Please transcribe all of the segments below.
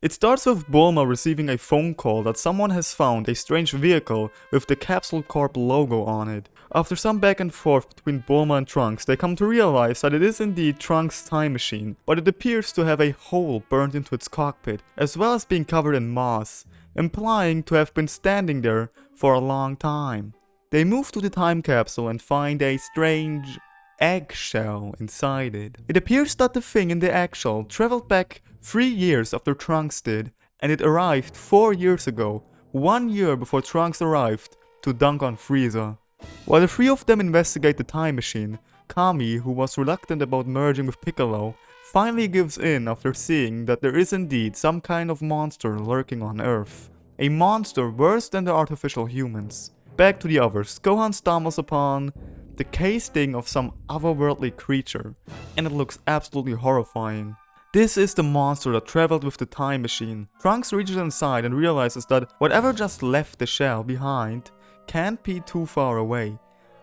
It starts with Bulma receiving a phone call that someone has found a strange vehicle with the Capsule Corp logo on it. After some back and forth between Bulma and Trunks, they come to realize that it is indeed Trunks' time machine, but it appears to have a hole burned into its cockpit, as well as being covered in moss, implying to have been standing there for a long time. They move to the time capsule and find a strange eggshell inside it. It appears that the thing in the eggshell traveled back 3 years after Trunks did, and it arrived 4 years ago, 1 year before Trunks arrived to dunk on Frieza. While the three of them investigate the time machine, Kami, who was reluctant about merging with Piccolo, finally gives in after seeing that there is indeed some kind of monster lurking on Earth. A monster worse than the artificial humans. Back to the others, Gohan stumbles upon the casting of some otherworldly creature, and it looks absolutely horrifying. This is the monster that traveled with the time machine. Trunks reaches inside and realizes that whatever just left the shell behind can't be too far away.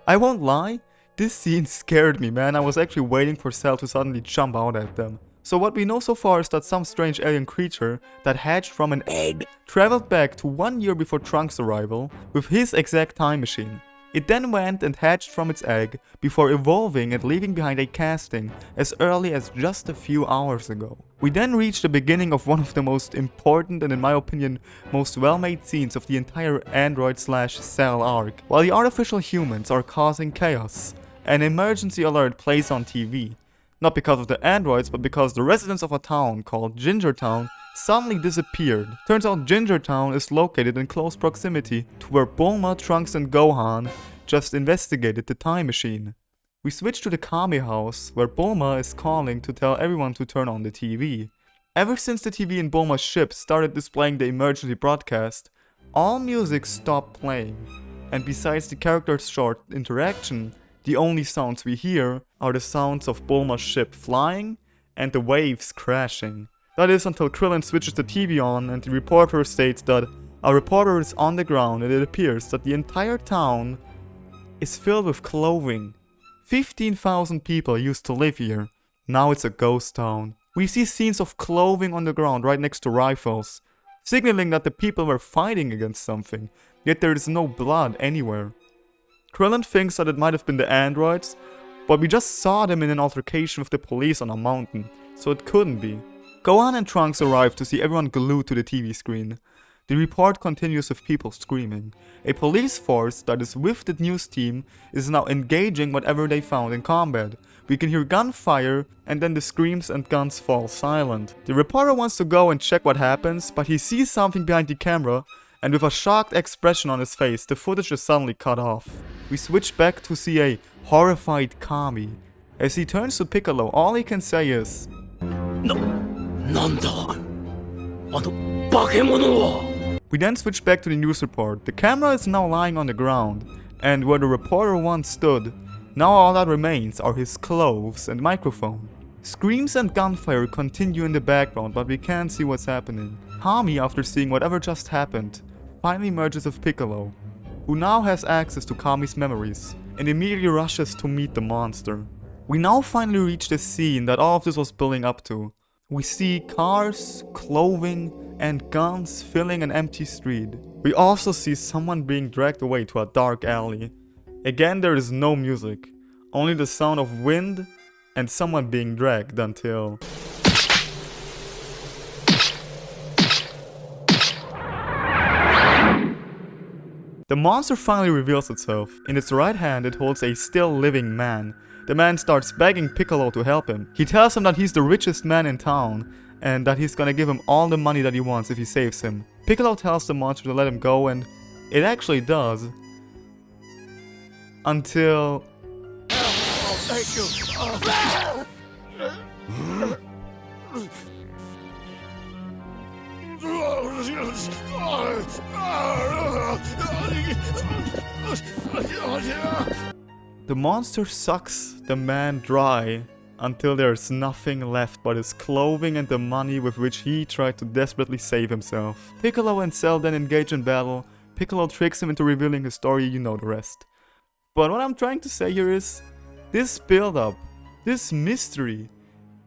I won't lie, this scene scared me, man. I was actually waiting for Cell to suddenly jump out at them. So what we know so far is that some strange alien creature that hatched from an egg traveled back to 1 year before Trunks' arrival with his exact time machine. It then went and hatched from its egg before evolving and leaving behind a casting as early as just a few hours ago. We then reach the beginning of one of the most important and in my opinion most well-made scenes of the entire Android/Cell arc. While the artificial humans are causing chaos, an emergency alert plays on TV. Not because of the androids, but because the residents of a town called Gingertown suddenly disappeared. Turns out Gingertown is located in close proximity to where Bulma, Trunks and Gohan just investigated the time machine. We switch to the Kami house, where Bulma is calling to tell everyone to turn on the TV. Ever since the TV in Bulma's ship started displaying the emergency broadcast, all music stopped playing, and besides the characters' short interaction, the only sounds we hear are the sounds of Bulma's ship flying and the waves crashing. That is until Krillin switches the TV on and the reporter states that a reporter is on the ground and it appears that the entire town is filled with clothing. 15,000 people used to live here. Now it's a ghost town. We see scenes of clothing on the ground right next to rifles, signaling that the people were fighting against something, yet there is no blood anywhere. Krillin thinks that it might have been the androids, but we just saw them in an altercation with the police on a mountain, so it couldn't be. Gohan and Trunks arrive to see everyone glued to the TV screen. The report continues with people screaming. A police force that is with the news team is now engaging whatever they found in combat. We can hear gunfire and then the screams and guns fall silent. The reporter wants to go and check what happens, but he sees something behind the camera and with a shocked expression on his face, the footage is suddenly cut off. We switch back to see a horrified Kami. As he turns to Piccolo, all he can say is, We then switch back to the news report. The camera is now lying on the ground, and where the reporter once stood, now all that remains are his clothes and microphone. Screams and gunfire continue in the background, but we can't see what's happening. Kami, after seeing whatever just happened, finally merges with Piccolo, who now has access to Kami's memories, and immediately rushes to meet the monster. We now finally reach the scene that all of this was building up to. We see cars, clothing, and guns filling an empty street. We also see someone being dragged away to a dark alley. Again, there is no music, only the sound of wind and someone being dragged until... The monster finally reveals itself. In its right hand, it holds a still living man. The man starts begging Piccolo to help him. He tells him that he's the richest man in town and that he's gonna give him all the money that he wants if he saves him. Piccolo tells the monster to let him go, and it actually does. Until... Thank you. The monster sucks the man dry until there's nothing left but his clothing and the money with which he tried to desperately save himself. Piccolo and Cell then engage in battle. Piccolo tricks him into revealing his story, you know the rest. But what I'm trying to say here is, this build up, this mystery,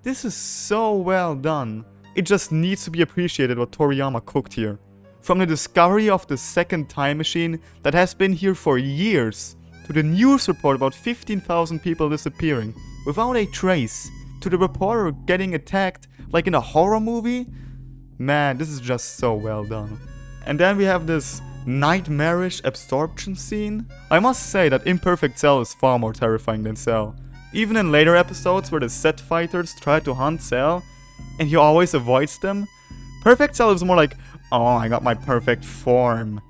this is so well done. It just needs to be appreciated what Toriyama cooked here. From the discovery of the second time machine that has been here for years, to the news report about 15,000 people disappearing without a trace, to the reporter getting attacked like in a horror movie, man, this is just so well done. And then we have this nightmarish absorption scene. I must say that Imperfect Cell is far more terrifying than Cell. Even in later episodes where the set fighters try to hunt Cell, and he always avoids them, Perfect Cell is more like, oh, I got my perfect form.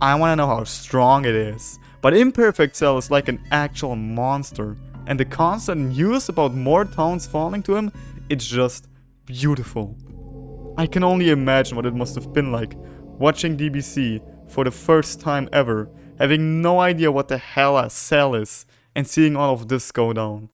I wanna know how strong it is. But Imperfect Cell is like an actual monster, and the constant news about more towns falling to him, it's just beautiful. I can only imagine what it must have been like watching DBZ for the first time ever, having no idea what the hell a cell is, and seeing all of this go down.